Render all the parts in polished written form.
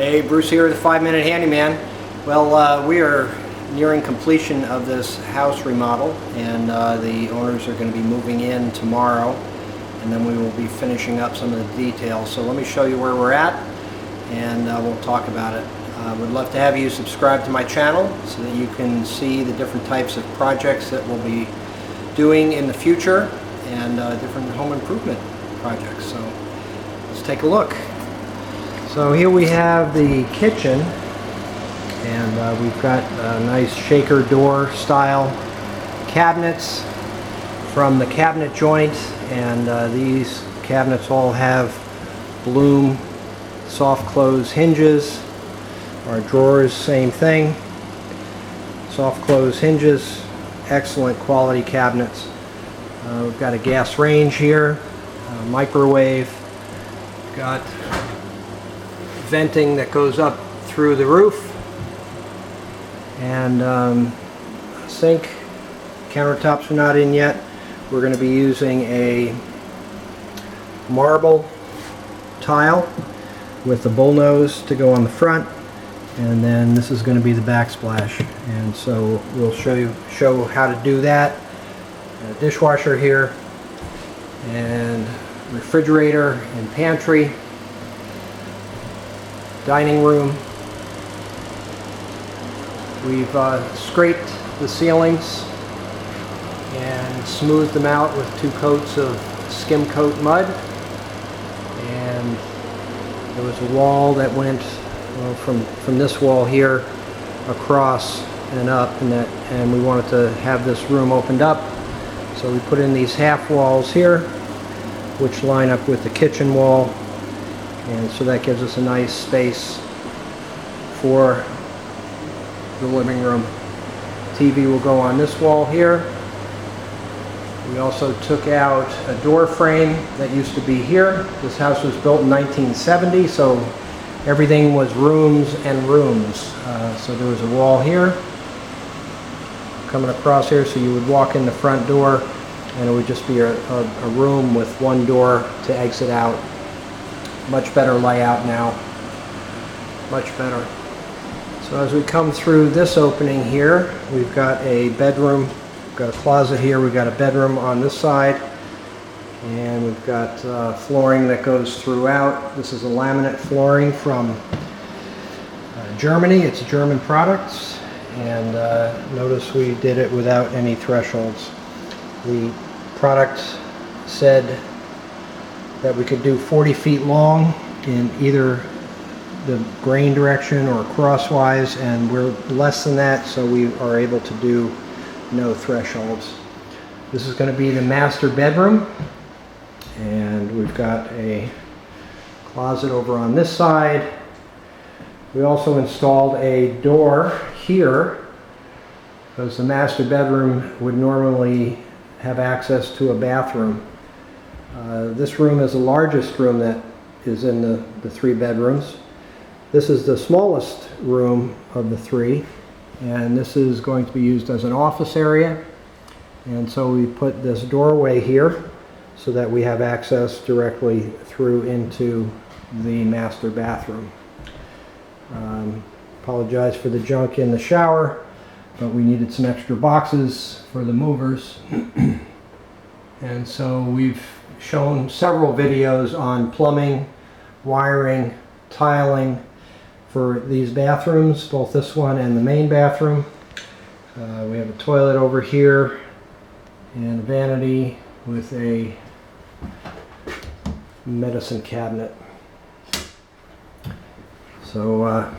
Hey, Bruce here, the 5-Minute Handyman. Well, we are nearing completion of this house remodel, and the owners are going to be moving in tomorrow, and then we will be finishing up some of the details. So let me show you where we're at, and we'll talk about it. Would love to have you subscribe to my channel so that you can see the different types of projects that we'll be doing in the future, and different home improvement projects. So let's take a look. So here we have the kitchen, and we've got nice shaker door style cabinets from the cabinet joint, and these cabinets all have Bloom soft close hinges. Our drawers, same thing, soft close hinges, excellent quality cabinets. We've got a gas range here, microwave, got venting that goes up through the roof, and sink. Countertops are not in yet. We're going to be using a marble tile with the bullnose to go on the front, and then this is going to be the backsplash, and so we'll show how to do that. A dishwasher here, and refrigerator and pantry, dining room. We've scraped the ceilings and smoothed them out with 2 coats of skim coat mud, and there was a wall that went from this wall here across and up, and we wanted to have this room opened up, so we put in these half walls here which line up with the kitchen wall, and so that gives us a nice space for the living room. TV will go on this wall here. We also took out a door frame that used to be here. This house was built in 1970, so everything was rooms and rooms. So there was a wall here coming across here, so you would walk in the front door and it would just be a room with one door to exit out. Much better layout now, much better. So as we come through this opening here, we've got a bedroom, we've got a closet here, we've got a bedroom on this side, and we've got flooring that goes throughout. This is a laminate flooring from Germany. It's German products, and notice we did it without any thresholds. The product said that we could do 40 feet long in either the grain direction or crosswise, and we're less than that, so we are able to do no thresholds. This is going to be the master bedroom, and we've got a closet over on this side. We also installed a door here because the master bedroom would normally have access to a bathroom. This room is the largest room that is in the 3 bedrooms. This is the smallest room of the 3, and this is going to be used as an office area, and so we put this doorway here so that we have access directly through into the master bathroom. Apologize for the junk in the shower, but we needed some extra boxes for the movers. And so we've shown several videos on plumbing, wiring, tiling for these bathrooms, both this one and the main bathroom. We have a toilet over here and a vanity with a medicine cabinet. So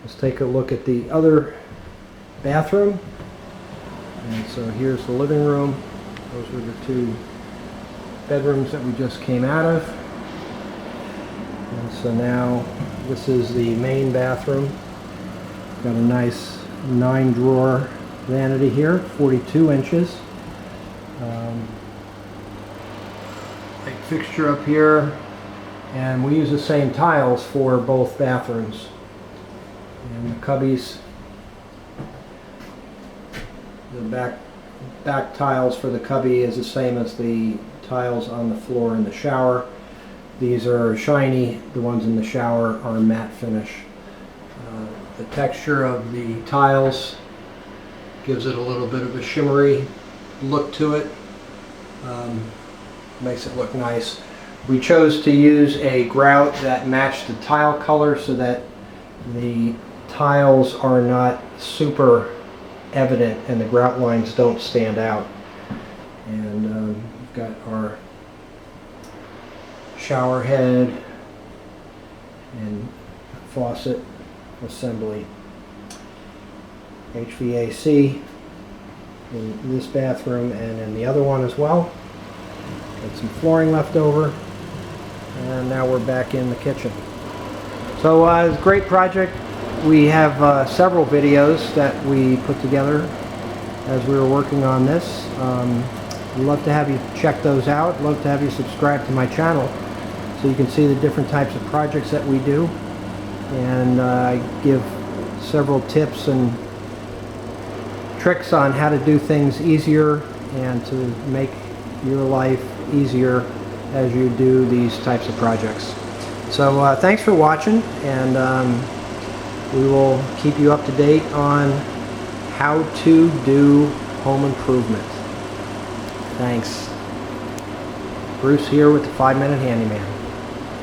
let's take a look at the other bathroom. And so here's the living room. Those were the 2 bedrooms that we just came out of. And so now this is the main bathroom. Got a nice 9-drawer vanity here, 42 inches. Light fixture up here, and we use the same tiles for both bathrooms. And the cubbies, the back tiles for the cubby is the same as the tiles on the floor in the shower. These are shiny. The ones in the shower are matte finish. The texture of the tiles gives it a little bit of a shimmery look to it. Makes it look nice. We chose to use a grout that matched the tile color so that the tiles are not super evident and the grout lines don't stand out. And we've got our shower head and faucet assembly. HVAC in this bathroom and in the other one as well. Got some flooring left over, and now we're back in the kitchen. So it's a great project. We have several videos that we put together as we were working on this. I'd love to have you check those out. I'd love to have you subscribe to my channel so you can see the different types of projects that we do. And I give several tips and tricks on how to do things easier and to make your life easier as you do these types of projects. So thanks for watching, and we will keep you up to date on how to do home improvement. Thanks. Bruce here with the 5-Minute Handyman.